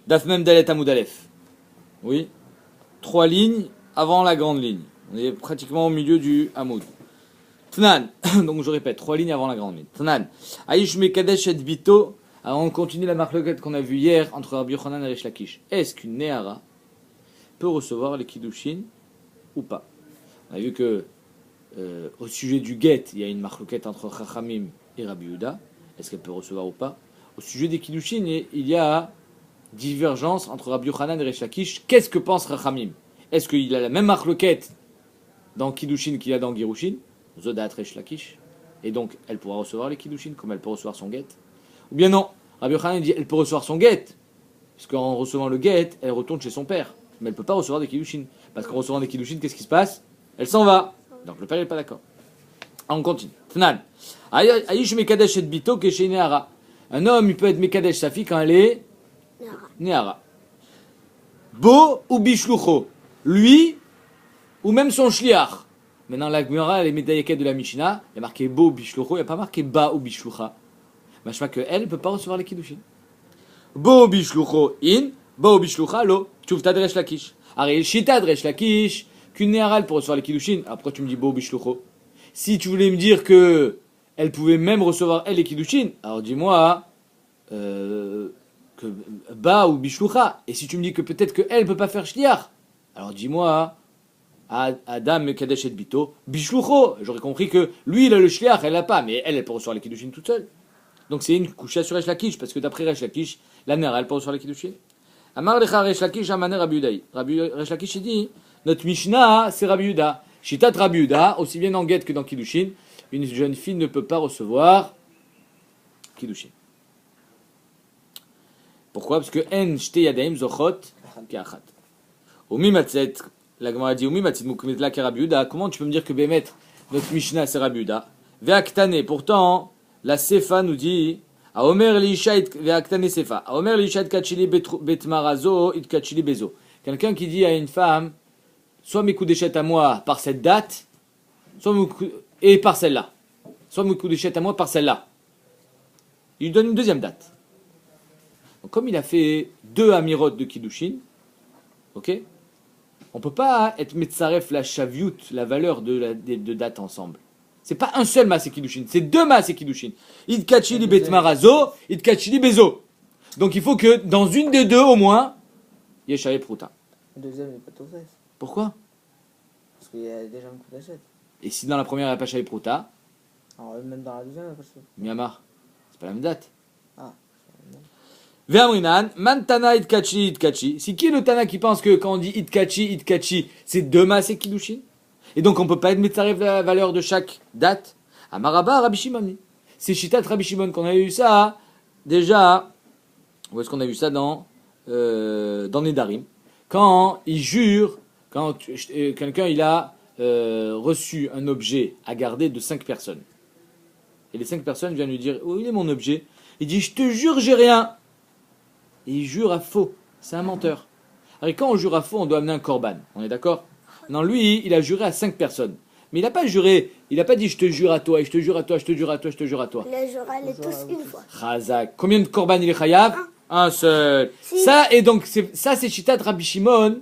Daf Mem Dalet Amud Aleph. Oui. 3 lignes avant la grande ligne. On est pratiquement au milieu du Hamoud. Tnan. Donc je répète, 3 lignes avant la grande ligne. Tnan. Aïsh Mekadesh et Bito. Alors on continue la marloquette qu'on a vue hier entre Rabbi Yochanan et Rish Lakish. Est-ce qu'une Nehara peut recevoir les Kiddushin ou pas? On a vu que au sujet du get, il y a une marloquette entre Chachamim et Rabbi Yehuda. Est-ce qu'elle peut recevoir ou pas? Au sujet des Kiddushin, il y a divergence entre Rabbi Yochanan et Rish Lakish. Qu'est-ce que pense Chachamim? Est-ce qu'il a la même marloquette dans Kiddushin qu'il y a dans Girushin? Zodat Rish Lakish. Et donc, elle pourra recevoir les Kiddushin comme elle peut recevoir son get. Ou bien non, Rabbi Yochanan dit elle peut recevoir son get. Parce qu'en recevant le get, elle retourne chez son père. Mais elle ne peut pas recevoir des Kiddushin. Parce qu'en recevant des Kiddushin, qu'est-ce qui se passe? Elle s'en va. Donc le père n'est pas d'accord. On continue. Tnan. Aïch Mekadesh et Bito Keshe Nehara. Un homme, il peut être Mekadesh sa fille quand elle est Nehara. Bo ou Bishlucho. Lui ou même son shliach. Maintenant, la Gemara, les médaillés de la Mishnah, il y a marqué Bo ou Bishlucho, il n'y a pas marqué Ba ou Bishlucha. Machma que elle ne peut pas recevoir les Kiddushin. Bo ou Bishlucho in, Bo ou Bishlucha lo. Tchouvta de Resh Lakish. Ariel Shita de Resh Lakish. Qu'une Nehara pour recevoir les Kiddushin. Alors pourquoi tu me dis Bo ou Bishlucho? Si tu voulais me dire que elle pouvait même recevoir elle les Kiddushin, alors dis-moi que Ba ou Bishlucha. Et si tu me dis que peut-être qu'elle ne peut pas faire Shliach, alors dis-moi Adam Mekadesh et Bito Bishlucho. J'aurais compris que lui il a le Shliach, elle l'a pas, mais elle peut recevoir les Kiddushin toute seule. Donc c'est une couche sur Resh Lakish, parce que d'après Resh Lakish, la Nehara elle peut recevoir les Kiddushin. Amar lecha Resh Lakish amane Rabbi Yehuda. Resh Lakish il dit notre Mishnah c'est Rabbi Yehuda. Shitat Rabbi Yehuda, aussi bien en Get que dans Kiddushin, une jeune fille ne peut pas recevoir Kiddushin. Pourquoi? Parce que En Shte Yadaim Zochot Keachat. Omi Matzet, la Gemara dit Omi Matzet Mukmitla ke Rabbi Yehuda. Comment tu peux me dire que Bémet, notre Mishnah c'est Rabbi Yehuda? Ve'aktane, pourtant, la Sefa nous dit A Omer Liishait Ve'aktane Sefa. A Omer Liishait Kachili Betmarazo It Kachili Bezo. Quelqu'un qui dit à une femme soit mes coups d'échette à moi par cette date, soit et par celle-là. Soit mes coups d'échette à moi par celle-là. Il lui donne une deuxième date. Donc, comme il a fait 2 amirot de Kiddushin, ok, on ne peut pas être metzaref la shaviut, la valeur de date ensemble. C'est pas un seul maaseh Kiddushin, c'est 2 maaseh Kiddushin. Id kachili bet marazo, id kachili bezo. Donc il faut que dans une des 2 au moins, il y ait shavé prouta. Le deuxième n'est pas tout fait. Pourquoi? Parce qu'il y a déjà un coup d'achète. Et si dans la première il n'y a pas shavé prouta, Alors même dans la deuxième, il n'y a pas de souci. Myanmar, c'est pas la même date. Ah. Ve'amrinan, man tana itkachi itkachi. C'est qui le tana qui pense que quand on dit itkachi, c'est 2 maaseh Kiddushin? Et donc on ne peut pas être metzaref la valeur de chaque date. Amaraba Rabbi Shimon. C'est Shitat Rabbi Shimon qu'on a eu ça déjà. Où est-ce qu'on a vu ça dans Nedarim? Quand il jure, quand quelqu'un il a reçu un objet à garder de 5 personnes. Et les 5 personnes viennent lui dire où il est mon objet? Il dit je te jure j'ai rien. Et il jure à faux. C'est un menteur. Alors quand on jure à faux, on doit amener un korban. On est d'accord? Non, lui, il a juré à 5 personnes. Mais il n'a pas juré, il n'a pas dit je te jure à toi, et je te jure à toi, je te jure à toi, je te jure à toi. Il a juré les tous une fois. Chazak. Combien de korban il est chayav? Un seul. Si. Ça, et donc, c'est Shitat Rabbi Shimon,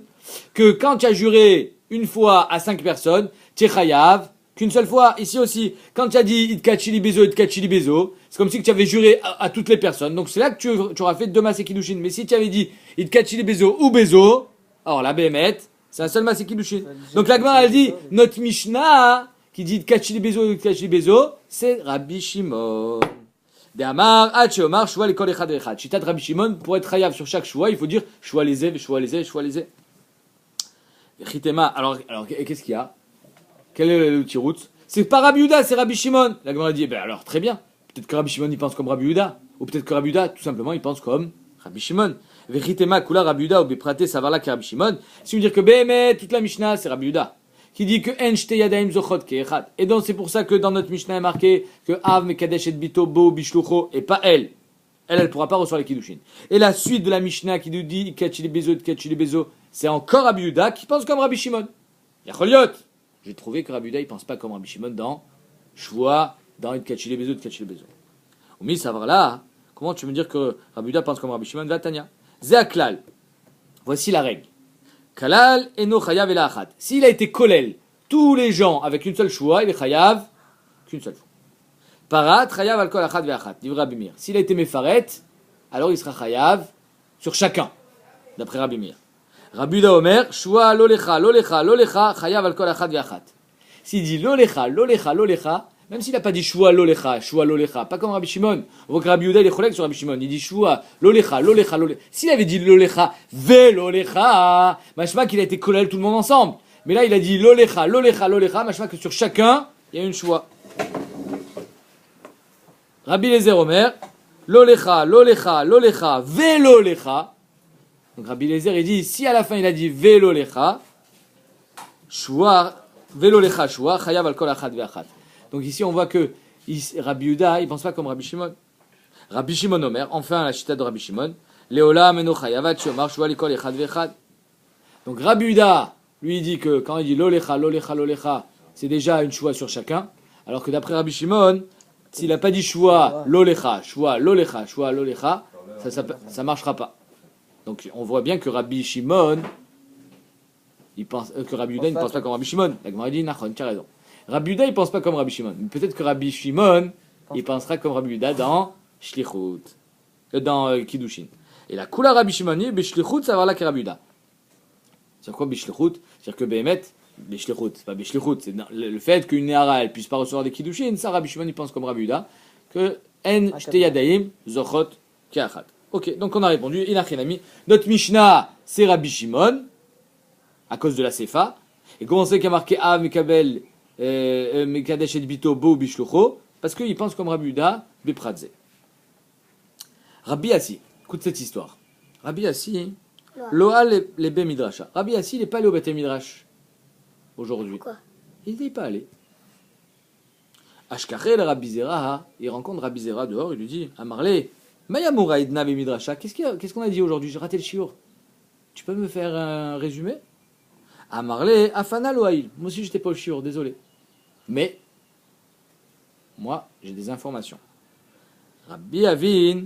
que quand tu as juré une fois à 5 personnes, tu es chayav, qu'une seule fois. Ici aussi, quand tu as dit Itkachili Bezo, Itkachili Bezo, c'est comme si tu avais juré à toutes les personnes. Donc c'est là que tu auras fait 2 maaseh Kiddushin. Mais si tu avais dit Itkachili Bezo ou Bezo, alors la Béhémet, c'est un seul maaseh Kiddushin. Donc la Gemara elle dit, notre Mishnah, qui dit Itkachili Bezo, Itkachili Bezo, c'est Rabbi Shimon. De Amar, Hache Omar, Shua l'école Echad Echad. Chitat Rabbi Shimon, pour être chayav sur chaque choix, il faut dire Shua les Ev, Shua les Ev, Shua les Ev. Chitema, alors qu'est-ce qu'il y a? Quel est le petit route? C'est pas Rabbi Yehuda, c'est Rabbi Shimon. La Gemara dit, ben alors très bien. Peut-être que Rabbi Shimon il pense comme Rabbi Yehuda, ou peut-être que Rabbi Yehuda tout simplement il pense comme Rabbi Shimon. Vechitema kula Rabbi Yehuda ou beprate savarla que Rabbi Shimon. Si vous dire que Béhémet, toute la Mishnah c'est Rabbi Yehuda qui dit que En Shte Yadaim Zochot Keachat. Et donc c'est pour ça que dans notre Mishnah est marqué que Av Mekadesh et Bito Bo Bishlucho et pas elle. Elle pourra pas recevoir les Kiddushin. Et la suite de la Mishnah qui nous dit Kachili Bezo, Kachili Bezo, c'est encore Rabbi Yehuda qui pense comme Rabbi Shimon. Yacholiot. J'ai trouvé que Rabbi Yehuda il pense pas comme Rabbi Shimon dans Shvoa, dans Kachili Bezo, Kachili Bezo. Omi savarla. Comment tu veux me dire que Rabbi Yehuda pense comme Rabbi Shimon? Vatania. Zeaklal. Voici la règle. Kalal eno chayav ela achat. S'il a été kolel, tous les gens avec une seule choua, il est chayav qu'une seule fois. Parat chayav al kol achat ve'achat. Dit Rabbi Meir. S'il a été mefaret, alors il sera chayav sur chacun, d'après Rabbi Meir. Rabbi Uda Omer, choua lolecha, lolecha, lolecha, chayav al kol achat ve'achat. S'il dit lolecha, lolecha, lolecha, même s'il n'a pas dit choua lolecha, pas comme Rabbi Shimon. On voit que Rabbi Uda il est collègue sur Rabbi Shimon. Il dit choua lolecha, lolecha, lolecha. S'il avait dit lolecha, ve lolecha, machma qu'il a été kolel tout le monde ensemble. Mais là il a dit lolecha, lolecha, lolecha, machma que sur chacun il y a une choua. Rabbi Lezer Omer, lolecha, lolecha, lolecha, ve lolecha. Donc Rabbi Lezer il dit si à la fin il a dit ve lolecha, choua, ve lolecha, choua, chayav al kol achat ve'achat. Donc ici, on voit que Rabbi Uda, il ne pense pas comme Rabbi Shimon. Rabbi Shimon Omer, enfin la chita de Rabbi Shimon, Leola meno chayavat shomar shua likol echad ve'echad. Donc Rabbi Uda, lui, il dit que quand il dit lolecha, lolecha, lolecha, c'est déjà une choua sur chacun. Alors que d'après Rabbi Shimon, s'il n'a pas dit choua, lolecha, choua, lolecha, choua, lolecha, ça marchera pas. Donc on voit bien que Rabbi Shimon, il pense, que Rabbi Uda, il ne pense pas comme Rabbi Shimon. La Gemara dit, Nachon, tu as raison. Rabbi Uda, il pense pas comme Rabbi Shimon. Peut-être que Rabbi Shimon, il pensera comme Rabbi Uda dans Shlichut, dans Kiddushin. Et la Kula Rabbi Shimon, Bishlichut, ça va là que Rabbi Uda. C'est quoi Bishlichut? C'est-à-dire que Behemet, Bishlichut, c'est pas Bishlichut, c'est le fait qu'une Néhara, elle puisse pas recevoir des Kiddushin, ça Rabbi Shimon, il pense comme Rabbi Uda, que En Shteyadaim, Zochot, Kiachat. Ok, donc on a répondu, Inachinami. Notre Mishnah, c'est Rabbi Shimon, à cause de la Sefa. Et comment c'est qu'il y a marqué Av Mekabel, Mekadesh et Bito Bo Bishlucho, parce qu'il pense comme Rabbi Uda, Bepradze. Rabbi Assi, écoute cette histoire. Rabbi Assi, Loa les Be Midrasha. Rabbi Assi, il n'est pas allé au Beth Midrash aujourd'hui. Pourquoi? Il n'est pas allé. Ashkachel Rabbi Zera, il rencontre Rabbi Zera dehors, il lui dit Amarle, Mayamura Idna Be Midrasha, qu'est-ce qu'on a dit aujourd'hui? J'ai raté le shiur. Tu peux me faire un résumé? Amarle, Afana Loaïl. Moi aussi, j'étais pas au shiur, désolé. Mais, moi, j'ai des informations. Rabbi Avin,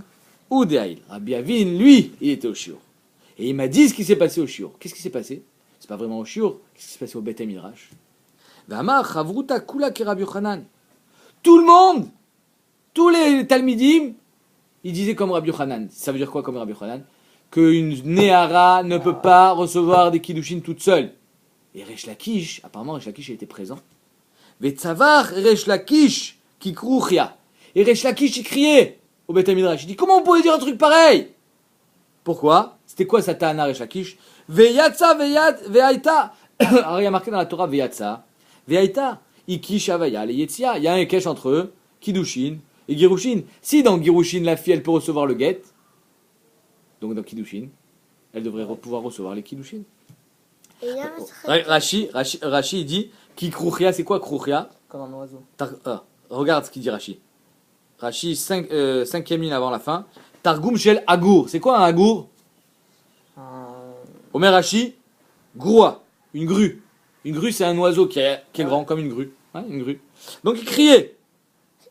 ou Deaïl. Rabbi Avin, lui, il était au shiur. Et il m'a dit ce qui s'est passé au shiur. Qu'est-ce qui s'est passé? C'est pas vraiment au shiur. Qu'est-ce qui s'est passé au Beth Midrash? V'amar, Chavruta Kula ki Rabbi Yochanan. Tout le monde, tous les Talmidim, ils disaient comme Rabbi Yochanan. Ça veut dire quoi comme Rabbi Yochanan? Qu'une Néhara ne peut pas recevoir des Kiddushin toute seule. Et Resh Lakish, apparemment Resh Lakish était présent. Vetzavar Resh Lakish qui krouchia. Et Resh Lakish il criait au Beth Midrash. Il dit comment on pouvait dire un truc pareil? Pourquoi? C'était quoi sa ta'ana Resh Lakish? Veyatsa veyaita. Alors il y a marqué dans la Torah Veyatsa veyaita. Ikish avaya le yetzia. Il y a un kesh entre eux, Kiddushin et Girushin. Si dans Girushin la fille elle peut recevoir le get, donc dans Kiddushin, elle devrait pouvoir recevoir les Kiddushin. Rashi il dit qui krouchia, c'est quoi krouchia? Comme un oiseau. Regarde ce qu'il dit Rashi. Rashi, 5e ligne avant la fin. Targum shel agour. C'est quoi un agour? Omer Rashi, groua, une grue. Une grue, c'est un oiseau qui est grand comme une grue. Hein, une grue. Donc il criait.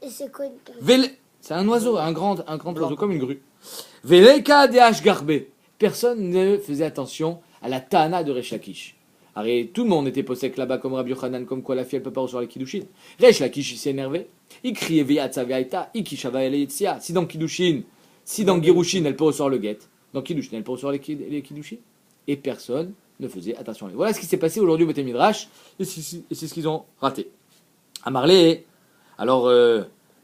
Et c'est quoi une grue? C'est un oiseau, un grand oiseau comme une grue. Veleka de garbe. Personne ne faisait attention à la Tana de Resh Lakish. Alors, tout le monde était possèque là-bas comme Rabbi Yochanan, comme quoi la fille elle peut pas recevoir les Kiddushin. Resh Lakish il s'est énervé. Il criait Veyatsa Veyaita, Ikishava Eleyetzia. Si dans Kiddushin, si dans Girushin elle peut recevoir le get, dans Kiddushin elle peut recevoir les Kiddushin. Et personne ne faisait attention. Voilà ce qui s'est passé aujourd'hui au Beth Midrash, et c'est ce qu'ils ont raté. Amarle, alors,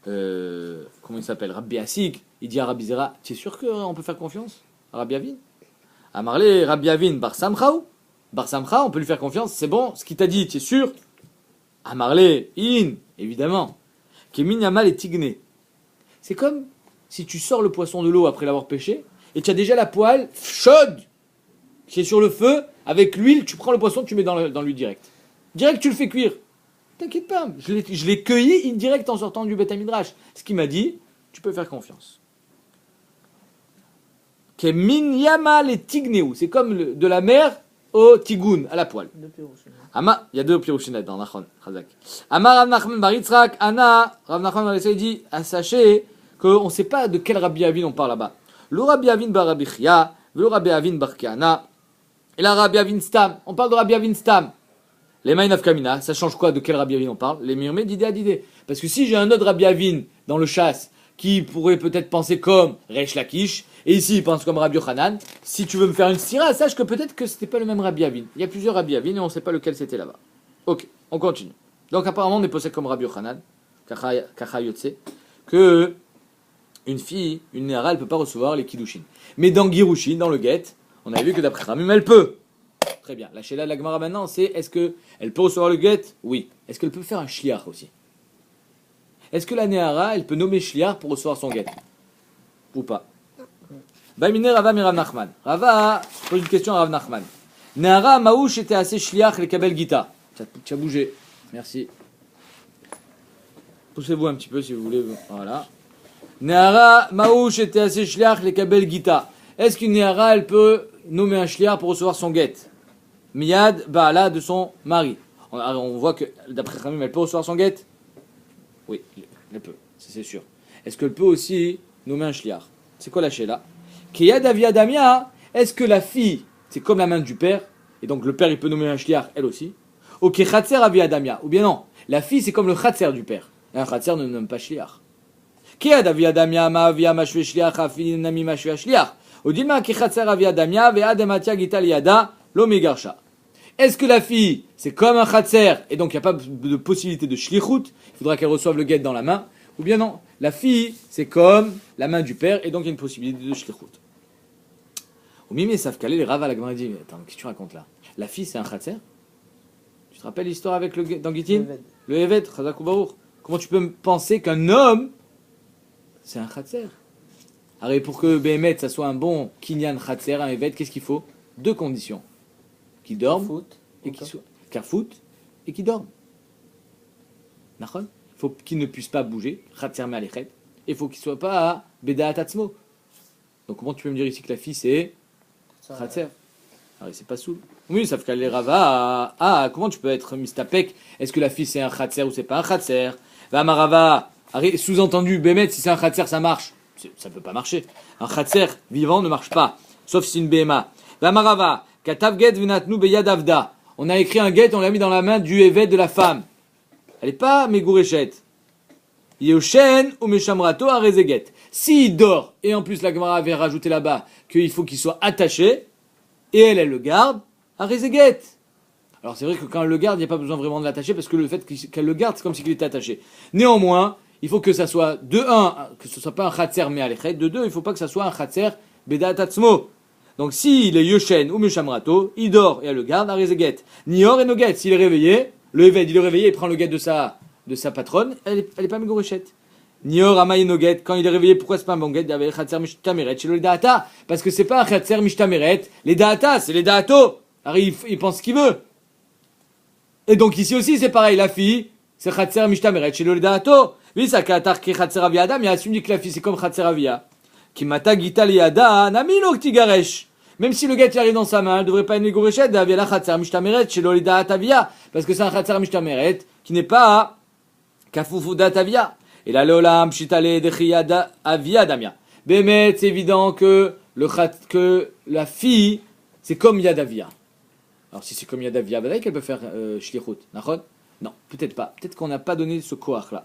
comment il s'appelle? Rabbi Asik, il dit à Rabbi Zera, tu es sûr qu'on peut faire confiance à Rabbi Avin? Amarle, Rabbi Avin, Bar Samchaou. Bar Samcha, on peut lui faire confiance, c'est bon, ce qu'il t'a dit, tu es sûr? Amarle, évidemment. Kemin Yamal et Tigné. C'est comme si tu sors le poisson de l'eau après l'avoir pêché, et tu as déjà la poêle chaude, qui est sur le feu, avec l'huile, tu prends le poisson, tu mets dans l'huile direct. Direct, tu le fais cuire. T'inquiète pas, je l'ai cueilli direct en sortant du Beth Midrash. Ce qu'il m'a dit, tu peux faire confiance. Kemin Yamal et Tignéou. C'est comme de la mer au tigoun, à la poêle. Il y a deux pirushinet dans Nachon, Chazak. Amar Rav Nachman bar Yitzhak, Anna, Rav Nachman bar Yitzhak dit, sachez qu'on ne sait pas de quel Rabbi Avin on parle là-bas. Le Rabbi Avin bar Rabbi Chia, Velo Rabbi Avin bar Kahana. Et là, Rabbi Avin Stam. On parle de Rabbi Avin Stam. Les Maïnav Kamina, ça change quoi de quel Rabbi Avin on parle? Les Miyomé d'idée à d'idée. Parce que si j'ai un autre Rabbi Avin dans le chasse qui pourrait peut-être penser comme Reish Lakish, et ici il pense comme Rabbi Yochanan, si tu veux me faire une sira, sache que peut-être que c'était pas le même Rabbi Avin. Il y a plusieurs Rabbi Avin et on ne sait pas lequel c'était là-bas. Ok, on continue. Donc apparemment on est posé comme Rabbi Yochanan, Kacha Yotse, que une fille, une Néhara, elle peut pas recevoir les Kiddushin. Mais dans Girushin, dans le Get, on a vu que d'après Ramim, elle peut. Très bien. La Sheila de la Gemara maintenant, c'est est-ce qu'elle peut recevoir le Get? Oui. Est-ce qu'elle peut faire un Shliach aussi? Est-ce que la Néhara, elle peut nommer Shliach pour recevoir son Get? Ou pas? Baimine Rava Mirav Nachman. Rava pose une question à Rav Nachman. Néhara Maouch était assez Shliach les Kabel Gita. Tu as bougé. Merci. Poussez-vous un petit peu si vous voulez. Voilà. Néhara Maouch était assez Shliach les Kabel Gita. Est-ce qu'une Néhara, elle peut nommer un Shliach pour recevoir son Get? Miyad Baala de son mari. On voit que d'après Ramim, elle peut recevoir son Get? Oui, elle peut, c'est sûr. Est-ce qu'elle peut aussi nommer un Shliach? C'est quoi la Sheila? Kiyad Avia Damia, est-ce que la fille, c'est comme la main du père, et donc le père il peut nommer un Shliach, elle aussi? Ok, Khatser Avia Damia, ou bien non, la fille c'est comme le Khatser du père, et un Khatser ne nomme pas Shliach. Kiyad Avia Damia, ma Avia Mashve Shliach, Afi Nami Mashve Shliach. Odima ki Khatser Avia Damia, Vea Dematia Gital Yada, Lomegarsha. Est-ce que la fille, c'est comme un khatser, et donc il n'y a pas de possibilité de shlichut, il faudra qu'elle reçoive le get dans la main, ou bien non, la fille, c'est comme la main du père, et donc il y a une possibilité de shlichut. Au mime, savent caler les Rav à la Gemara dit, attends, qu'est-ce que tu racontes là? La fille, c'est un khatser? Tu te rappelles l'histoire avec dans Gittin? Le Eved, Chazakou Baruch. Comment tu peux penser qu'un homme, c'est un khatser? Alors, pour que Behemet, ça soit un bon kinyan khatser, un Eved, qu'est-ce qu'il faut? Deux conditions. Qui dorment et qui soient Karfout et qui dorment. Il faut qu'ils ne puissent pas bouger, et il faut qu'ils ne soient pas à Beda Atatzmo. Donc comment tu peux me dire ici que la fille c'est Khatser? Alors c'est pas soul. Oui, ça fait qu'elle les Rava. Ah, comment tu peux être mistapek? Est-ce que la fille c'est un Khatser ou c'est pas un Khatser? Va Marava. Sous-entendu, Bémet, si c'est un Khatser ça marche. Ça ne peut pas marcher. Un Khatser vivant ne marche pas, sauf si c'est une BMA. Va Marava. Katav get v'natnu beyad avda. On a écrit un get, on l'a mis dans la main du évêque de la femme. Elle n'est pas Megourechet. Yoshen ou Meshamrato a rezeget. S'il dort, et en plus la Gemara avait rajouté là-bas qu'il faut qu'il soit attaché, et elle le garde, a rezeget. Alors c'est vrai que quand elle le garde, il n'y a pas besoin vraiment de l'attacher, parce que le fait qu'elle le garde, c'est comme s'il était attaché. Néanmoins, il faut que ça soit, de 1, que ce ne soit pas un khatser mais alechet, de 2, il ne faut pas que ça soit un khatser beda tatzmo. Donc s'il est Yoshen ou Meshamrato, il dort et elle le garde, à Rezeget. Nior et Noget, s'il est réveillé, le Eved, il est réveillé, il prend le get de sa patronne, elle est pas Megorichet. Nior Amay Noget, quand il est réveillé, pourquoi c'est pas un bon get? Il y avait Khatser Mishtameret chez le Data. Parce que c'est pas un Khatser Mishtameret, les Data, c'est les Dato. Alors il pense ce qu'il veut. Et donc ici aussi c'est pareil, la fille, c'est Khatser Mishtameret chez le Dato. Oui, ça Katar qui Khatser Avia Adam, il a assumé que la fille c'est comme Khatser Avia. Kimata Gital Yada, Namilo Ktigaresh. Même si le gars arrive dans sa main, elle ne devrait pas être Megourechet d'Avia la Khatser Mishtameret chez l'Olida Atavia, parce que c'est un Khatser Mishtameret qui n'est pas Kafoufou d'Atavia. Et là, l'Olam Shitale Dechiyada Avia Damia. Bémet, c'est évident que la fille, c'est comme Yadavia. Alors si c'est comme Yadavia, vous qu'elle peut faire Shlichut, non, peut-être pas. Peut-être qu'on n'a pas donné ce koach là.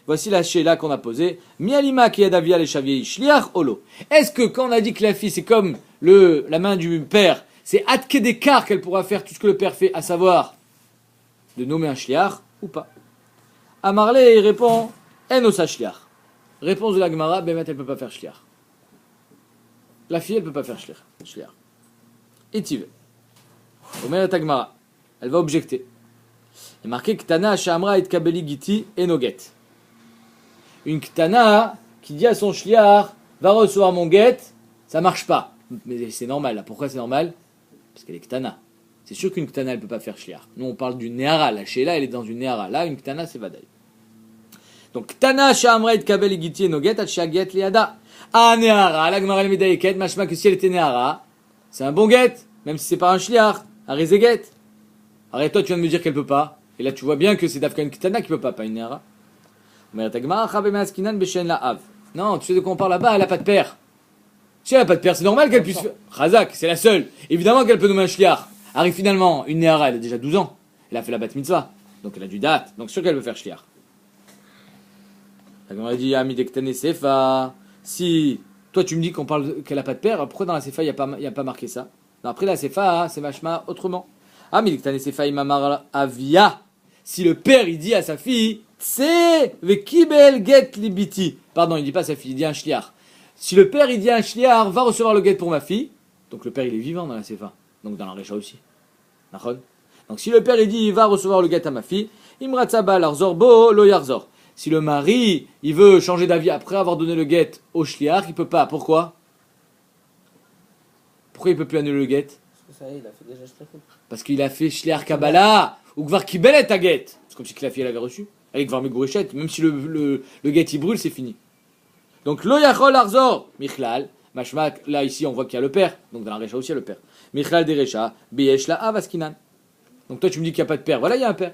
Voici la sheila qu'on a posée. Mialima ki Yadavia le shaviei shliach olo. Est-ce que quand on a dit que la fille c'est comme la main du père, c'est atkedekar qu'elle pourra faire tout ce que le père fait, à savoir de nommer un shliach ou pas? Amarle il répond enosa shliach. Réponse de la Gemara, Bémet elle peut pas faire shliach. La fille elle peut pas faire shliach. Etiv. Omer et Gemara. Elle va objecter. Il est marqué Ktana Shamra et Kabeli Giti et Noget. Une Ktana qui dit à son shliach va recevoir mon get, ça marche pas. Mais c'est normal là. Pourquoi c'est normal? Parce qu'elle est Ktana. C'est sûr qu'une Ktana elle peut pas faire shliach. Nous on parle d'une Néhara. La Sheila elle est dans une Néhara. Là une Ktana c'est Vadaï. Donc Ktana Shamra et Kabeli Giti et Noget at Shaget Liada. Ah Néhara, la Gemara Medayeket, machma que si elle était Néhara, c'est un bon get, même si c'est pas un shliach. Arizé get. Arrête toi tu viens de me dire qu'elle peut pas. Et là tu vois bien que c'est Dafka une Ktana qui peut pas une Néhara. Non, tu sais de quoi on parle là-bas, elle n'a pas de père. Si elle n'a pas de père, c'est normal qu'elle puisse faire. Razak, c'est la seule. Évidemment qu'elle peut nommer un shliach. Arrive finalement, une Néhara, elle a déjà 12 ans. Elle a fait la bat mitzvah. Donc elle a du date. Donc sûr qu'elle peut faire shliach. On a dit, Amidektane Sefa. Si toi tu me dis qu'elle n'a pas de père, pourquoi dans la Sefa il n'y a pas marqué ça? Non, après la Sefa, c'est machma autrement. Amidektane Sefa imamar avia. Si le père il dit à sa fille, Tse vekibel get libiti. Pardon, il dit pas à sa fille, il dit à un shliach. Si le père il dit à un shliach, va recevoir le get pour ma fille, donc le père il est vivant dans la Sefa, donc dans la Récha aussi. Donc si le père il dit il va recevoir le get à ma fille, imratzaba larzorbo lo yarzor. Si le mari il veut changer d'avis après avoir donné le get au shliach, il peut pas. Pourquoi? Pourquoi il peut plus annuler le get? Parce que ça y est, il a fait déjà shliach. Parce qu'il a fait shliach kabbalah ou gvar kibel et ta get. C'est comme si la fille elle avait reçu. Avec gvar megourechet, même si le get il brûle, c'est fini. Donc lo yachol arzor michlal. Mashma, là ici on voit qu'il y a le père, donc dans la Récha aussi il y a le père. Michlal de Récha, Beyesh la Avaskinan. Donc toi tu me dis qu'il n'y a pas de père, voilà il y a un père.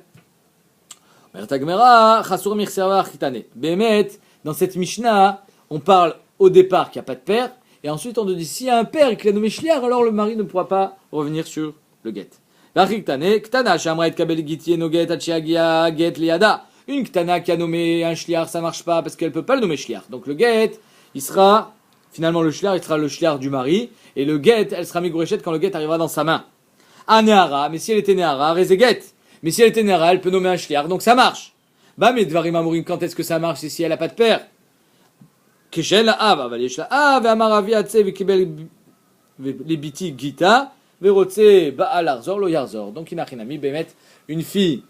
Dans cette Mishnah, on parle au départ qu'il n'y a pas de père, et ensuite on te dit s'il y a un père et qu'il a nommé shliach, alors le mari ne pourra pas revenir sur le get. Une ktana qui a nommé un shliach, ça marche pas parce qu'elle ne peut pas le nommer shliach. Donc le get, il sera. Finalement, le shliach, il sera le shliach du mari, et le get, elle sera migourechet quand le get arrivera dans sa main. Un Néhara, mais si elle était Néhara, Rezeget. Mais si elle était Néhara, elle peut nommer un shliach, donc ça marche. Bah, mais Dvarim Amourim, quand est-ce que ça marche? C'est si elle n'a pas de père. Keshen la Av, Avalish la Av, Amaravi Atse, Vikibel, Libiti Gita, Verotse, Baal Arzor, Lo Yarzor. Donc, Inachinami, Bemet, une fille,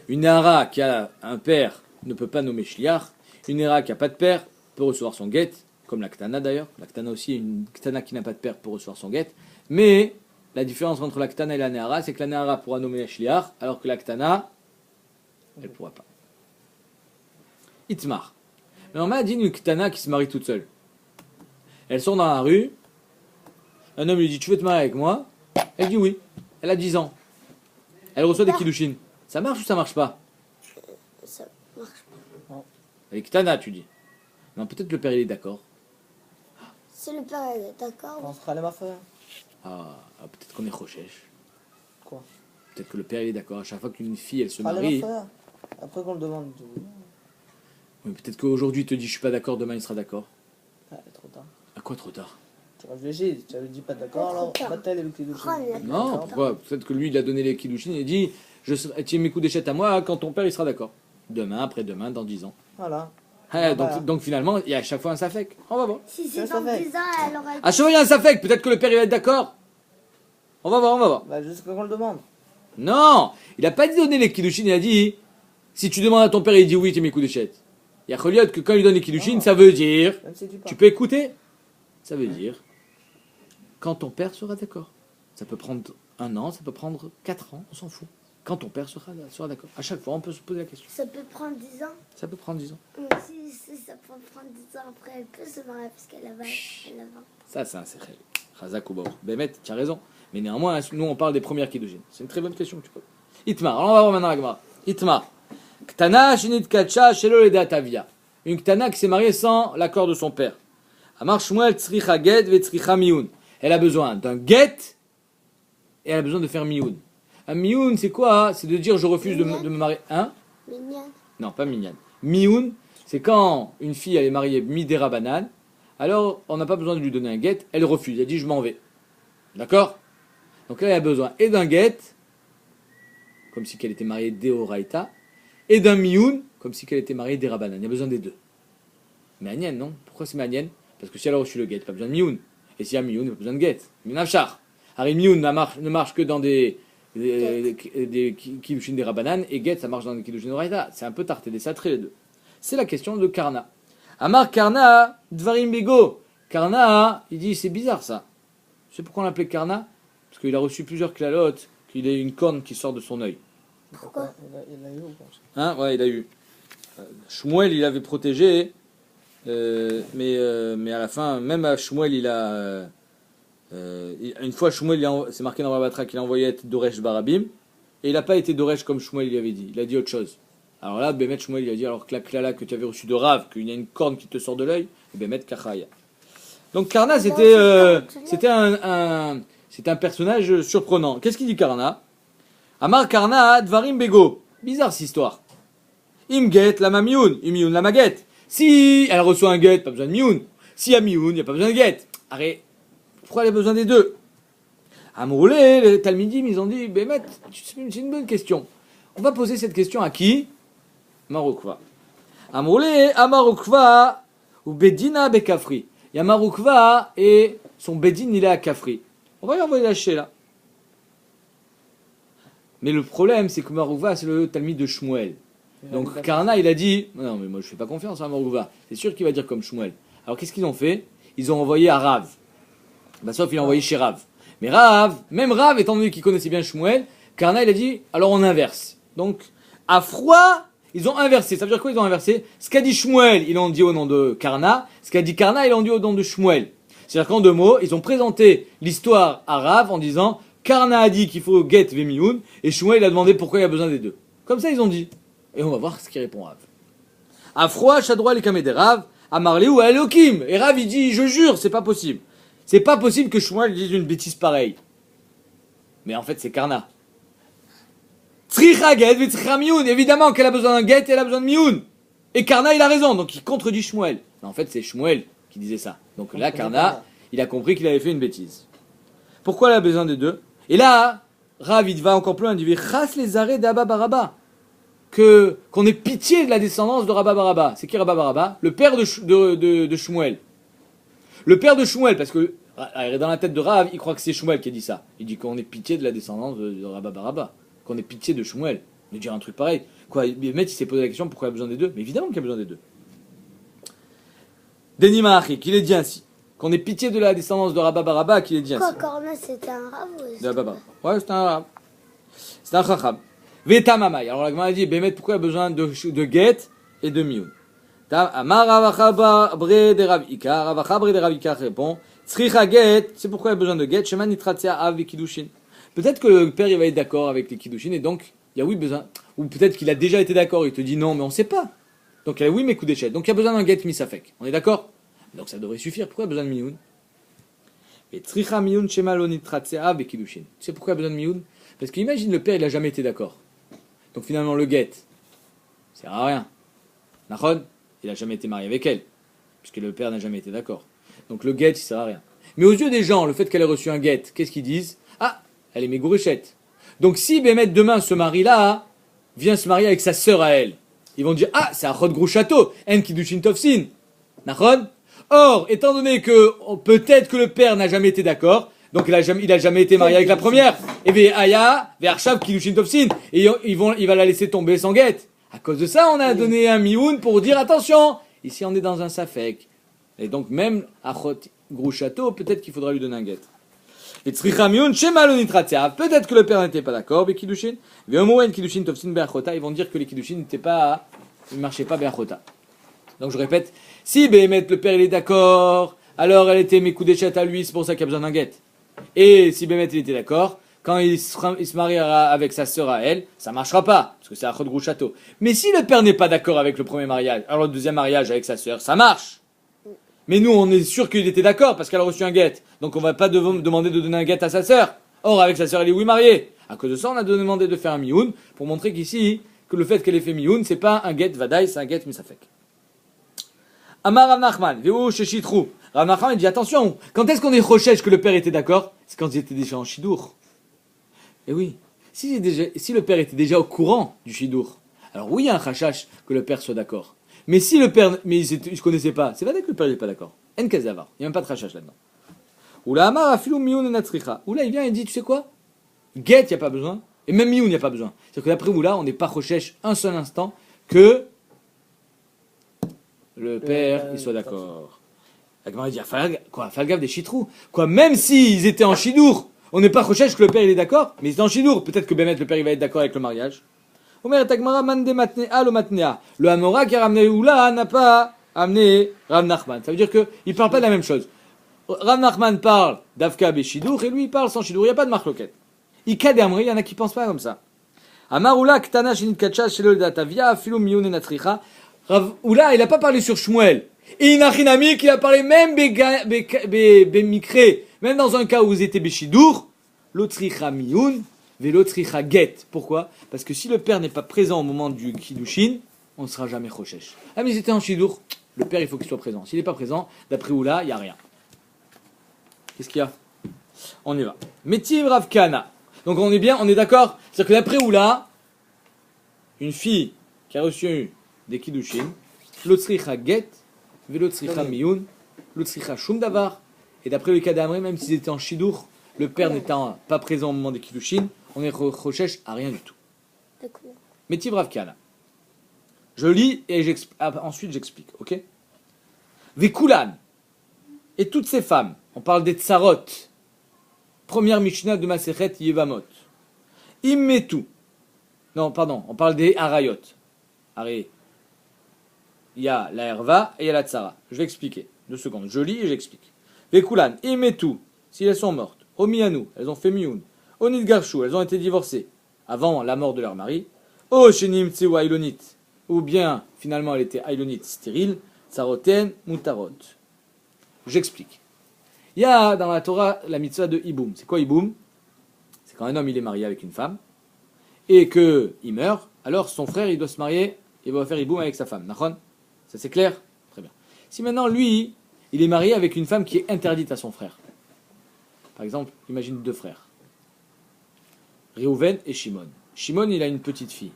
une Néhara qui a un père ne peut pas nommer shliach, une Néhara qui n'a pas de père peut recevoir son get. Comme la Ktana d'ailleurs. La Ktana aussi, une Ktana qui n'a pas de père pour recevoir son get. Mais la différence entre la Ktana et la Néhara, c'est que la Néhara pourra nommer un shliach, alors que la Ktana, elle ne pourra pas. Itmar. Mais on m'a dit une Ktana qui se marie toute seule. Elle sort dans la rue, un homme lui dit tu veux te marier avec moi? Elle dit oui. Elle a 10 ans. Elle reçoit des kiddushin. Ça marche ou ça marche pas? Ça marche pas. Elle est Ktana, tu dis. Non, peut-être le père il est d'accord. Si le père est d'accord. On sera les mafia. Peut-être qu'on est Rochesh. Quoi? Peut-être que le père il est d'accord. À chaque fois qu'une fille elle se Allez, marie. mafia. Après qu'on le demande. Oui, peut-être qu'aujourd'hui il te dit je suis pas d'accord, demain il sera d'accord. Ah, trop tard. À quoi trop tard? Tu réfléchis, tu avais dit pas d'accord, alors bataille avec les deux. Non, pourquoi? Peut-être que lui il a donné les kiddushin et il dit tiens mes coups d'échette à moi quand ton père il sera d'accord. Demain, après-demain, dans 10 ans. Voilà. Donc finalement, il y a à chaque fois un safek. On va voir. Si c'est dans 10 ans, elle aura. À chaque fois, il y a un safek. Peut-être que le père il va être d'accord. On va voir. Bah, jusqu'à qu'on le demande. Non, il a pas dit donner les kiddushin. Il a dit si tu demandes à ton père, il dit oui, tu mes coups d'échette. Il y a Choliot que quand il donne les kiddushin, ça veut dire. Si tu peux écouter. Ça veut dire quand ton père sera d'accord. Ça peut prendre 1 an, ça peut prendre 4 ans, on s'en fout. Quand ton père sera d'accord. À chaque fois, on peut se poser la question. Ça peut prendre 10 ans. Ça peut prendre 10 ans. Si ça peut prendre 10 ans, après elle peut se marier parce qu'elle a 20. Ça, c'est un secret. Chazak ou Baor. Bémet, tu as raison. Mais néanmoins, nous, on parle des premières kiddushin. C'est une très bonne question que tu poses. Itmar. Alors, on va voir maintenant la Gemara. Itmar. Ktana shinit kacha shelo ledatavia. Une ktana qui s'est mariée sans l'accord de son père. Amar Shmuel tzricha get ve tzricha miyun. Elle a besoin d'un get et elle a besoin de faire miyun. Un miyun, c'est quoi? C'est de dire je refuse de me marier. Hein? Mignonne. Non, pas minyan. Miyun, c'est quand une fille elle est mariée midera banane, alors on n'a pas besoin de lui donner un get, elle refuse, elle dit je m'en vais. D'accord? Donc là elle a besoin et d'un get, comme si elle était mariée deoraita, et d'un miyun, comme si elle était mariée dera banane. Il y a besoin des deux. Mais Agnès, non? Pourquoi c'est Agnès? Parce que si elle a reçu le get, pas besoin de miyun. Et s'il y a miyun, il n'y a pas besoin de get. Minafchar. Harry miyun ne marche que dans des kiddushin des rabanan et get ça marche dans des kiddushin de raïta. C'est un peu tarté des satrés les deux. C'est la question de Karna. Amar Karna dvarim bego. Karna il dit c'est bizarre ça. Tu sais pourquoi on l'appelait Karna? Parce qu'il a reçu plusieurs clalotes, qu'il a une corne qui sort de son œil. Pourquoi? Il a eu ou pas? Hein? Ouais, il a eu. Shmuel il avait protégé, mais à la fin, même à Shmuel il a. Une fois, Shmuel, c'est marqué dans la Batra qu'il a envoyé être Doresh Barabim, et il n'a pas été Doresh comme Shmuel il avait dit. Il a dit autre chose. Alors là, Bémet Shmuel il a dit alors que la klala que tu avais reçue de Rav, qu'il y a une corne qui te sort de l'œil, Bémet Kachaya. Donc Karna, c'était un personnage surprenant. Qu'est-ce qu'il dit Karna? Amar Karna Dvarim Bego. Bizarre cette histoire. Imget la mamioun, imioun la maget. Si elle reçoit un get, pas besoin de mioun. Si y a mioun, il n'y a pas besoin de get. Arrête. Pourquoi elle a besoin des deux? Amroulé, les Talmidim, ils ont dit, Bémet, c'est une bonne question. On va poser cette question à qui? Marokva. Amroulé, Amarokva, ou Bedina Bekafri. Il y a Marokva et son Bedin, il est à Kafri. On va lui envoyer lâcher là. Mais le problème, c'est que Marokva, c'est le Talmid de Shmuel. Donc Karna, il a dit, non mais moi je fais pas confiance à Marokva. C'est sûr qu'il va dire comme Shmuel. Alors qu'est-ce qu'ils ont fait? Ils ont envoyé à Rav. Bah, sauf il a envoyé chez Rav. Mais Rav, même Rav, étant donné qu'il connaissait bien Shmuel, Karna, il a dit, alors on inverse. Donc, à froid, ils ont inversé. Ça veut dire quoi, ils ont inversé? Ce qu'a dit Shmuel, ils l'ont dit au nom de Karna. Ce qu'a dit Karna, ils l'ont dit au nom de Shmuel. C'est-à-dire qu'en deux mots, ils ont présenté l'histoire à Rav en disant, Karna a dit qu'il faut get Vemioun, et Shmuel a demandé pourquoi il a besoin des deux. Comme ça, ils ont dit. Et on va voir ce qu'il répond Rav. À froid, Chadroa, les Kamé des Rav, à Marlé ou à Elohim. Et Rav, il dit, je jure, c'est pas possible. C'est pas possible que Shmuel dise une bêtise pareille. Mais en fait, c'est Karna. Tzricha get, tzricha mioun. Évidemment qu'elle a besoin d'un get et elle a besoin de mioun. Et Karna, il a raison, donc il contredit Shmuel. Mais en fait, c'est Shmuel qui disait ça. Donc là, Karna, il a compris qu'il avait fait une bêtise. Pourquoi elle a besoin des deux? Et là, Rav, il va encore plus loin, il dit, chas les arrêts d'Abba Baraba. Qu'on ait pitié de la descendance de Rabba Baraba. C'est qui Rabba Baraba? Le père de Shmuel. Le père de Shmuel, parce que dans la tête de Rav, il croit que c'est Shmuel qui a dit ça. Il dit qu'on ait pitié de la descendance de Rabba Baraba. Qu'on ait pitié de Shmuel. De dire un truc pareil. Quoi, le mec, il s'est posé la question pourquoi il a besoin des deux. Mais évidemment qu'il a besoin des deux. Denis Mahachi, qu'il est dit ainsi. Qu'on ait pitié de la descendance de Rabba Baraba, qu'il est dit ainsi. Quoi, Corna, c'était un rave ou De Rabba Baraba. Ouais, c'était un rab. C'était un chacham. Veta mamai. Alors la Gemara a dit, Bémet, pourquoi il a besoin de get et de mioun? Amar Ravacha bre de Rav Ika. Ravacha bre de Rav Ika répond, Tzricha get, c'est pourquoi il a besoin de get. Shema nitratzea av et kiddushin. Peut-être que le père il va être d'accord avec les kiddushin et donc il y a oui besoin. Ou peut-être qu'il a déjà été d'accord, il te dit non, mais on sait pas. Donc il y a oui mais coup d'échelle. Donc il y a besoin d'un get misafek. On est d'accord? Donc ça devrait suffire. Pourquoi il a besoin de mioun? Et Tzricha mioun shema lo nitratzea av et kiddushin. C'est pourquoi il a besoin de mioun? Parce qu'imagine le père il a jamais été d'accord. Donc finalement le get, ça sert à rien. Nachon, il n'a jamais été marié avec elle, puisque le père n'a jamais été d'accord. Donc le get, il sert à rien. Mais aux yeux des gens, le fait qu'elle ait reçu un get, qu'est-ce qu'ils disent? Ah, elle est mégourichette. Donc si Bémet demain ce mari-là vient se marier avec sa sœur à elle, ils vont dire ah, c'est Achot gros château, en kiddushin tovsin. Nachon. Or, étant donné que peut-être que le père n'a jamais été d'accord, donc il a jamais été marié avec la première. Et bien Aya, Vershav kiddushin tovsin, et il va la laisser tomber sans get. À cause de ça, on a donné un mioun pour dire attention. Ici, on est dans un safek. Et donc même Achot gros château, peut-être qu'il faudra lui donner un get. Et tzricha mioun shema lo nitratzea. Peut-être que le père n'était pas d'accord avec kiddushin. Ve'omoen kiddushin tovsin be'achota. Ils vont dire que les kiddushin n'étaient pas, ils marchaient pas be'achota. Donc je répète, si Béhémet le père il est d'accord, alors elle était mes coups d'échette à lui, c'est pour ça qu'il a besoin d'un get. Et si Béhémet il était d'accord, quand il se mariera avec sa sœur à elle, ça marchera pas, parce que c'est Achot gros château. Mais si le père n'est pas d'accord avec le premier mariage, alors le deuxième mariage avec sa sœur, ça marche. Mais nous, on est sûr qu'il était d'accord parce qu'elle a reçu un get. Donc on va pas demander de donner un get à sa sœur. Or, avec sa sœur, elle est oui mariée. À cause de ça, on a demandé de faire un mioun pour montrer qu'ici, que le fait qu'elle ait fait mioun, c'est pas un get vadaï, c'est un get misafek. Amar Rav Nachman, Veu Sheshitrou. Rav Nachman, il dit attention, quand est-ce qu'on est recherche que le père était d'accord? C'est quand ils étaient déjà en shidour. Et oui, si le père était déjà au courant du shidour, alors oui, il y a un chachash que le père soit d'accord. Mais si le père, il se connaissait pas, c'est vrai que le père n'est pas d'accord. En kazavar, il n'y a même pas de chachash là-dedans. Oula amar afilu mioun natzricha. Oula il vient et dit tu sais quoi? Get, il n'y a pas besoin. Et même mioun, il n'y a pas besoin. C'est-à-dire que d'après Oula, on n'est pas recherche un seul instant que le père il soit d'accord. La Gemara dit faire gaffe des chitrous. Quoi, même s'ils étaient en chidour, on n'est pas recherche que le père il est d'accord, mais ils étaient en chidour. Peut-être que Bémet le père il va être d'accord avec le mariage. Omer Tagmara mande matnea lo matnea. Le Hamora qui a ramené Oula n'a pas amené Rav Nachman. Ça veut dire qu'il ne parle pas de la même chose. Rav Nachman parle d'Avka Beshidour et lui il parle sans Shidour. Il n'y a pas de marloquette. Ika de Amri, il y en a qui ne pensent pas comme ça. Amar Oula Ktana Shinit Kacha Shelo Datavia Afilo Miyun Natricha. Rav Oula il n'a pas parlé sur Shmuel. Et Inachinami qui a parlé même Bemikre, même dans un cas où vous étiez Beshidour, l'Otricha Miyun, l'Otricha Get. Pourquoi? Parce que si le père n'est pas présent au moment du Kiddushin, on ne sera jamais Choshesh. Ah, mais ils étaient en Shidour, le père il faut qu'il soit présent. S'il n'est pas présent, d'après Oula, il n'y a rien. Qu'est-ce qu'il y a? On y va. Metiv Rav Kana. Donc on est bien, on est d'accord? C'est-à-dire que d'après Oula, une fille qui a reçu des Kiddushin, l'Otricha Get, l'Otricha Miyun, l'Otricha Shum Davar, et d'après le cas d'Amré, même s'ils étaient en Shidour, le père n'étant pas présent au moment des Kiddushin, on est Choshesh à rien du tout. D'accord. Metiv Rav Kana. Je lis et ensuite j'explique, ok? Vekulan. Et toutes ces femmes, on parle des tsarot, première Mishnah de Masechet Yevamot. Immetu. Non, pardon, on parle des harayot. Arrêt. Il y a la herva et il y a la tsara. Je vais expliquer. 2 secondes. Je lis et j'explique. Vekulan. Immetu. Si elles sont mortes. Omianu. Elles ont fait mioun. Onid garshu. Elles ont été divorcées avant la mort de leur mari. O shenim tsewa ilonit. Ou bien, finalement, elle était ailonite stérile, tsaroten, mutarot. J'explique. Il y a dans la Torah la mitzvah de Iboum. C'est quoi Iboum? C'est quand un homme il est marié avec une femme, et qu'il meurt, alors son frère il doit se marier, il va faire Iboum avec sa femme. Nachon? Ça c'est clair? Très bien. Si maintenant lui, il est marié avec une femme qui est interdite à son frère. Par exemple, imagine 2 frères. Réhouven et Shimon. Shimon il a une petite fille.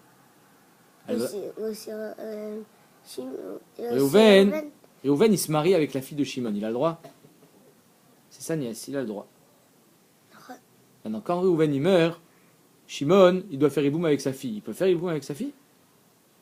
Réhouven, il se marie avec la fille de Shimon. Il a le droit? C'est sa nièce, il a le droit. Maintenant, quand Réhouven il meurt, Shimon, il doit faire Iboum avec sa fille. Il peut faire Iboum avec sa fille?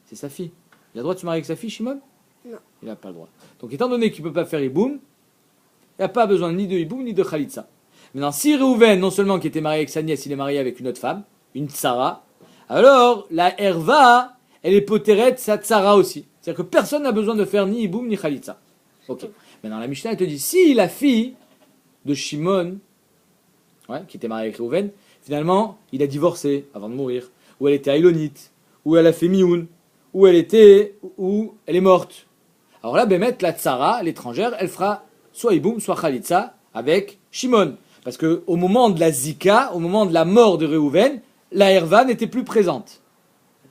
C'est sa fille. Il a le droit de se marier avec sa fille, Shimon? Non. Il n'a pas le droit. Donc, étant donné qu'il ne peut pas faire Iboum, il n'y a pas besoin ni de Iboum ni de Khalitsa. Maintenant, si Réhouven, non seulement qui était marié avec sa nièce, il est marié avec une autre femme, une tsara, alors la herva, elle est poteret sa tsara aussi. C'est-à-dire que personne n'a besoin de faire ni Iboum ni Khalitsa. Ok. Maintenant, la Mishnah elle te dit, si la fille de Shimon, qui était mariée avec Réhouven, finalement, il a divorcé avant de mourir, ou elle était ailonite, ou elle a fait mioun, ou elle est morte. Alors là, Bémet, la tsara, l'étrangère, elle fera soit Iboum, soit Khalitsa avec Shimon. Parce que au moment de la zika, au moment de la mort de Réhouven, la herva n'était plus présente.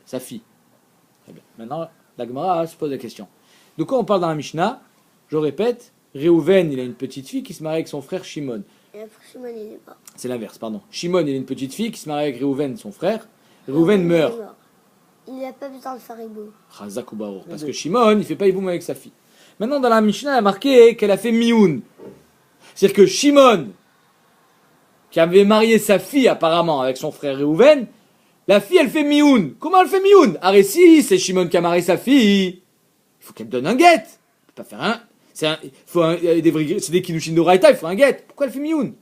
Sa fille. Très bien. Maintenant, la Gemara se pose la question. De quoi on parle dans la Mishnah? Je répète, Réhouven, il a une petite fille qui se marie avec son frère Shimon. Et après, Shimon, il est mort. C'est l'inverse, pardon. Shimon, il a une petite fille qui se marie avec Réhouven, son frère. Réhouven meurt. Il n'a pas besoin de faire Iboum. Chazak ou Barour. Parce que Shimon, il ne fait pas Iboum avec sa fille. Maintenant, dans la Mishnah, il a marqué qu'elle a fait Mioun. C'est-à-dire que Shimon, qui avait marié sa fille apparemment avec son frère Réhouven, la fille, elle fait Mioun. Comment elle fait Mioun? Ah, si, c'est Shimon qui a marié sa fille. Il faut qu'elle donne un guet. Elle peut pas faire un. C'est des Kiddushin d'Oraita, il faut un guet. Pourquoi elle fait Mioun?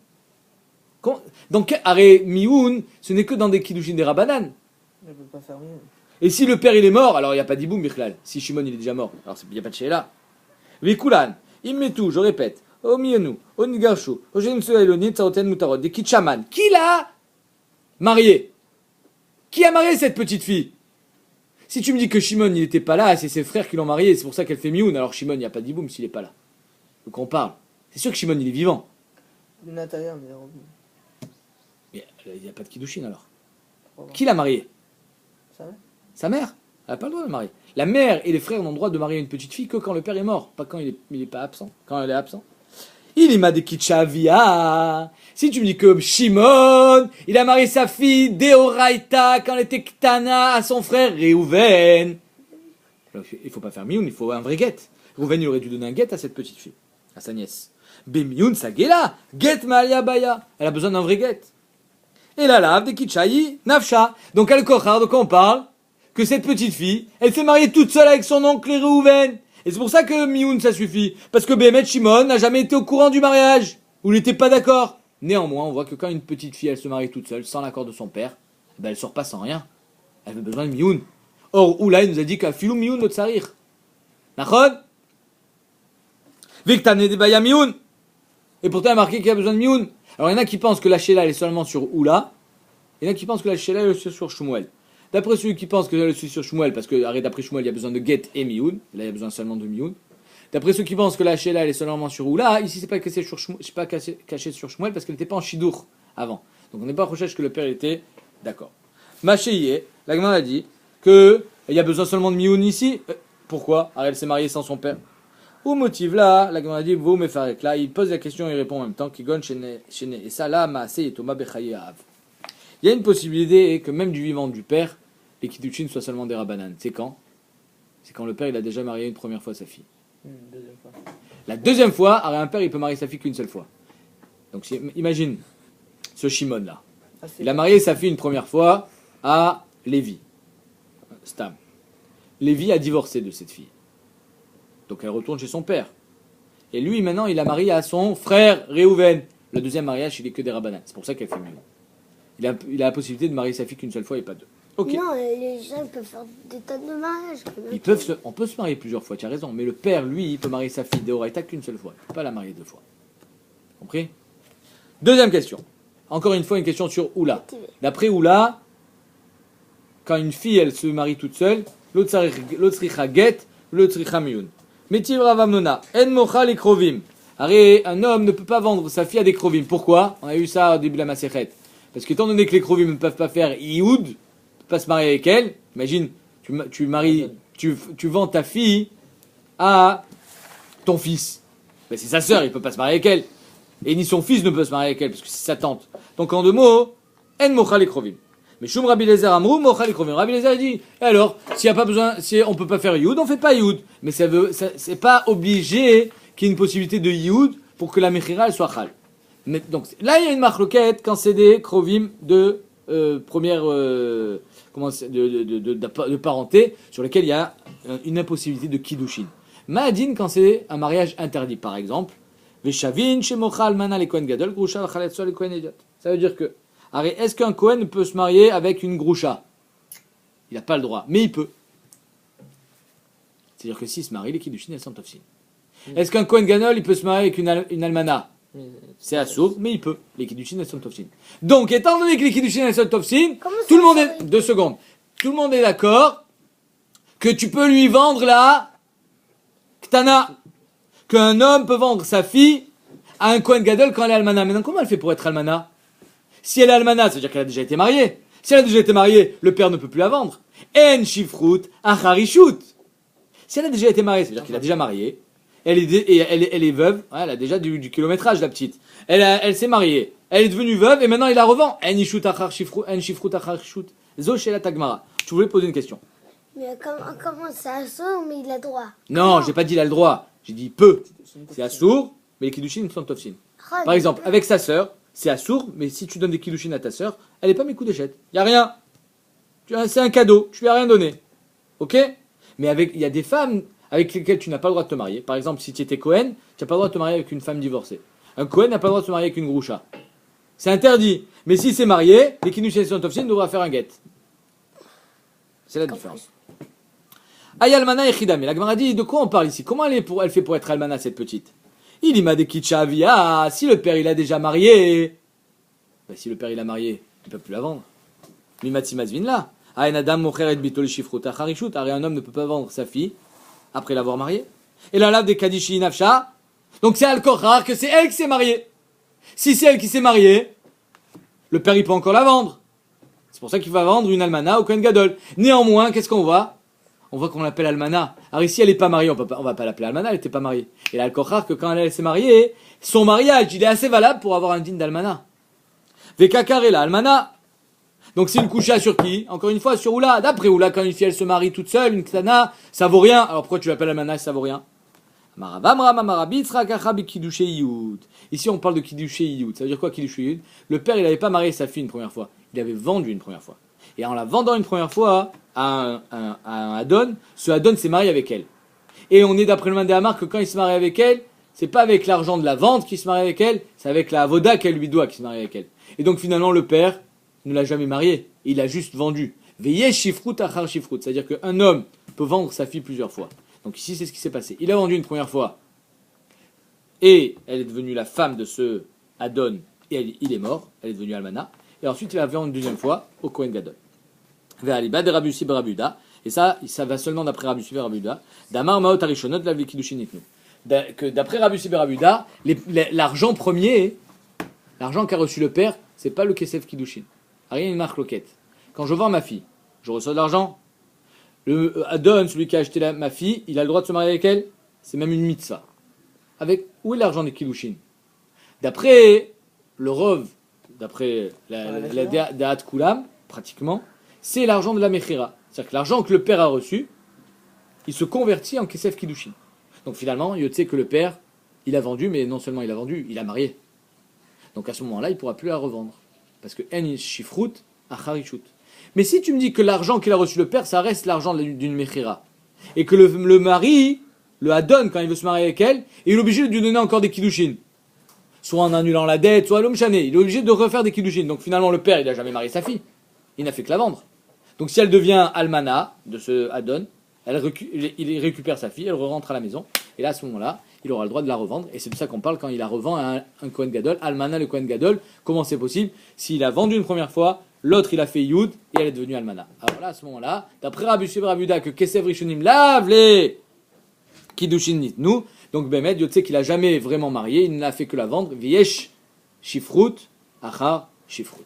Donc, arrêt Mioun, ce n'est que dans des Kiddushin des Rabbanan. Elle peut pas faire mieux. Et si le père il est mort, alors il n'y a pas d'Iboum, Bichlal. Si Shimon il est déjà mort, alors il n'y a pas de Sheila. Vikulan, Immetu, je répète, Omienu, Onigarshu, Ojensu Elonit, Saoten Mutarot, des Kitchaman. Qui l'a marié? Qui a marié cette petite fille? Si tu me dis que Shimon il n'était pas là, c'est ses frères qui l'ont marié, c'est pour ça qu'elle fait Mioun, alors Shimon il n'y a pas d'Iboum s'il n'est pas là. Donc on parle. C'est sûr que Shimon il est vivant. Le Nathalie, mais revenu. Mais il n'y a pas de Kiddushin alors. Voilà. Qui l'a marié? Ça va? Sa mère. Elle n'a pas le droit de marier. La mère et les frères n'ont le droit de marier une petite fille que quand le père est mort, pas quand il est pas absent. Quand elle est absent. Il m'a des kitchavia. Si tu me dis que Shimon, il a marié sa fille Deoraita quand elle était Ktana à son frère Réhouven. Alors, il faut pas faire mioun, il faut un vrai guet. Réhouven il aurait dû donner un guet à cette petite fille, à sa nièce. Bemioun sa gela, guet malia baya. Elle a besoin d'un vrai guet. Et la lave des kitchayi nafsha. Donc al kochar, de quoi on parle? Que cette petite fille, elle s'est mariée toute seule avec son oncle Réhouven. Et c'est pour ça que Mioun ça suffit. Parce que Bémet Shimon n'a jamais été au courant du mariage. Ou il n'était pas d'accord. Néanmoins, on voit que quand une petite fille elle se marie toute seule, sans l'accord de son père, ben elle sort pas sans rien. Elle avait besoin de Mioun. Or, Oula il nous a dit qu'à filou Mioun notre sarir. Nachon? Viktane de Baya Mioun. Et pourtant il a marqué qu'il a besoin de Mioun. Alors il y en a qui pensent que la Sheila elle est seulement sur Oula. Il y en a qui pensent que la Sheila elle est sur Shmuel. D'après celui qui pense que je suis sur Shmuel, parce que d'après Shmuel, il y a besoin de Get et Mioun. Là, il y a besoin seulement de Mioun. D'après ceux qui pensent que la Sheila elle est seulement sur Oula, ici c'est pas caché sur Shmuel, c'est pas caché sur Shmuel parce qu'elle n'était pas en Shidour avant. Donc on n'est pas recherche que le père était d'accord. Machéié, la Gemara a dit que il y a besoin seulement de Mioun ici. Pourquoi? Alors elle s'est mariée sans son père. Au motif là, la Gemara a dit vous me farek là, il pose la question et il répond en même temps Kigon shene et ça là maase yetoma bechaye av. Il y a une possibilité que même du vivant du père, les kiddushin soient seulement des rabanan. C'est quand? C'est quand le père il a déjà marié une première fois sa fille. Deuxième fois. La deuxième fois, alors un père il peut marier sa fille qu'une seule fois. Donc imagine ce Shimon là. Ah, c'est Il a marié sa fille une première fois à Lévi. Stam. Lévi a divorcé de cette fille. Donc elle retourne chez son père. Et lui maintenant il a marié à son frère Réhouven. Le deuxième mariage il est que des rabanan. C'est pour ça qu'elle fait mieux. Il a la possibilité de marier sa fille qu'une seule fois et pas deux. Ok. Non, les gens peuvent faire des tonnes de mariages. quand même. On peut se marier plusieurs fois, tu as raison. Mais le père, lui, il peut marier sa fille d'Oraïta qu'une seule fois. Il ne peut pas la marier deux fois. Compris? Deuxième question. Encore une fois, une question sur Oula. D'après Oula, quand une fille, elle se marie toute seule, l'autre sricha get, l'autre sricha miyun. Metiv ravamnona, en mocha les krovim. Un homme ne peut pas vendre sa fille à des krovim. Pourquoi? On a eu ça au début de la Masechet. Parce qu'étant donné que les krovim ne peuvent pas faire ioud, pas se marier avec elle. Imagine, tu vends ta fille à ton fils. Ben, c'est sa sœur, il peut pas se marier avec elle. Et ni son fils ne peut se marier avec elle, parce que c'est sa tante. Donc en deux mots, en mochal ekrovim. Mais Shum Rabbi Lezer Amrou, mochal ekrovim. Rabbi Lezer dit, alors, s'il y a pas besoin, si on peut pas faire Youd, on fait pas Youd. Mais c'est pas obligé qu'il y ait une possibilité de Youd pour que la mechira elle soit chal. Donc là, il y a une marloquette quand c'est des krovim de première de parenté sur lesquels il y a une impossibilité de kiddushin. Ma'adin quand c'est un mariage interdit, par exemple. Veshavin shemochal mana le kohen gadol grusha v'chaletzo le kohen idiot. Ça veut dire que, est-ce qu'un kohen peut se marier avec une grusha? Il n'a pas le droit, mais il peut. C'est-à-dire que s'il se marie, les kiddushin elles sont tofsin. Est-ce qu'un kohen gadol il peut se marier avec une almana? C'est assourd, mais il peut. Les kiddushin elles sont tofsin. Donc, étant donné que les kiddushin elles sont tofsin, tout le monde est 2 secondes. Tout le monde est d'accord que tu peux lui vendre la ktana, qu'un homme peut vendre sa fille à un kohen gadol quand elle est almana. Maintenant, comment elle fait pour être almana? Si elle est almana, ça veut dire qu'elle a déjà été mariée. Si elle a déjà été mariée, le père ne peut plus la vendre. En shifrut acharishut. Si elle a déjà été mariée, ça veut dire qu'il a déjà marié. Elle est veuve. Ouais, elle a déjà du kilométrage, la petite. Elle s'est mariée. Elle est devenue veuve et maintenant il la revend. En shifrut acharishut. Zo chez la Tagmara. Je voulais poser une question. Mais comment c'est assourd, mais il a droit? Non, j'ai pas dit il a le droit. J'ai dit peu. C'est assourd, mais les kiddushin sont tofsin. Par exemple, avec sa sœur, c'est assourd, mais si tu donnes des kiddushin à ta sœur, elle n'est pas mes coups d'échette. Il n'y a rien. C'est un cadeau. Tu lui as rien donné. Ok? Mais il y a des femmes avec lesquelles tu n'as pas le droit de te marier. Par exemple, si tu étais Cohen, tu n'as pas le droit de te marier avec une femme divorcée. Un Cohen n'a pas le droit de se marier avec une groucha. C'est interdit. Mais s'il s'est marié, les kiddushin sont tofsin devra faire un get. C'est la différence. Aïe almana et chidam. La Gemara dit de quoi on parle ici? Comment elle fait pour être almana cette petite? Il y m'a des kitchavia. Si le père il a déjà marié, ben, si le père il a marié, il ne peut plus la vendre. Mimatsi mazvin là. Aïe nadam mocheret bitol shifrut acharishut. Un homme ne peut pas vendre sa fille après l'avoir mariée. Et là là des kadishi nafsha. Donc c'est al-kochar que c'est elle qui s'est mariée. Si c'est elle qui s'est mariée, le père il peut encore la vendre. C'est pour ça qu'il va vendre une almana au Kohen Gadol. Néanmoins, qu'est-ce qu'on voit? On voit qu'on l'appelle almana. Alors ici, elle n'est pas mariée, on va pas l'appeler almana, elle n'était pas mariée. Et là, le kochar que quand elle s'est mariée, son mariage, il est assez valable pour avoir un din d'almana. Vekakarela almana. Donc c'est une coucha sur qui? Encore une fois, sur Oula. D'après Oula, quand une fille, elle se marie toute seule, une ktana, ça vaut rien. Alors pourquoi tu l'appelles almana si ça vaut rien? Ici, on parle de Kiddushé Yud. Ça veut dire quoi, Kiddushé Yud? Le père, il n'avait pas marié sa fille une première fois. Il avait vendu une première fois. Et en la vendant une première fois à un Adon, ce Adon s'est marié avec elle. Et on est d'après le man de Hamar que quand il se marie avec elle, c'est pas avec l'argent de la vente qu'il se marie avec elle, c'est avec la avoda qu'elle lui doit qu'il se marie avec elle. Et donc finalement, le père ne l'a jamais marié. Il a juste vendu. Veillez shifrut achar shifrut. C'est-à-dire qu'un homme peut vendre sa fille plusieurs fois. Donc ici, c'est ce qui s'est passé. Il a vendu une première fois. Et elle est devenue la femme de ce Adon. Et il est mort. Elle est devenue Almana. Et ensuite, il a vendu une deuxième fois au Kohen Gadol. Ve'aliba de Rabbi Yossi Barabuda. Et ça va seulement d'après Rabbi Yossi Barabuda. Damar maot arishonot la v'kiddushin nitnu. que d'après Rabbi Yossi ben Rabuda, l'argent premier, l'argent qu'a reçu le père, c'est pas le Kesef Kiddushin. Rien une marque loquette. Quand je vends ma fille, je reçois de l'argent. Le Adon, celui qui a acheté ma fille, il a le droit de se marier avec elle. C'est même une mitzvah. Où est l'argent des Kiddushin? D'après le Rov, d'après la Da'at Kulam, pratiquement, c'est l'argent de la Mechira. C'est-à-dire que l'argent que le père a reçu, il se convertit en Kesef Kiddushin. Donc finalement, il sait que le père, il a vendu, mais non seulement il a vendu, il a marié. Donc à ce moment-là, il ne pourra plus la revendre. Parce que en shifrut acharishut. Mais si tu me dis que l'argent qu'il a reçu le père, ça reste l'argent d'une Mechira, et que le mari, le Adon, quand il veut se marier avec elle, il est obligé de lui donner encore des Kiddushin. Soit en annulant la dette, soit à l'homme chané. Il est obligé de refaire des Kiddushin. Donc finalement, le père, il n'a jamais marié sa fille. Il n'a fait que la vendre. Donc si elle devient almana de ce Adon, il récupère sa fille, elle rentre à la maison. Et là, à ce moment-là, il aura le droit de la revendre. Et c'est de ça qu'on parle quand il la revend à un Kohen Gadol. Almana, le Kohen Gadol, comment c'est possible? S'il a vendu une première fois, l'autre, il a fait Yud, et elle est devenue almana. Alors là, à ce moment-là, d'après Rabbi Yossi ben Rabuda, que Kesev Rishonim lave les Kiddushin nitnu. Donc Bémet, Dieu sait qu'il n'a jamais vraiment marié, il n'a fait que la vendre. Viesh shifrut achar shifrut.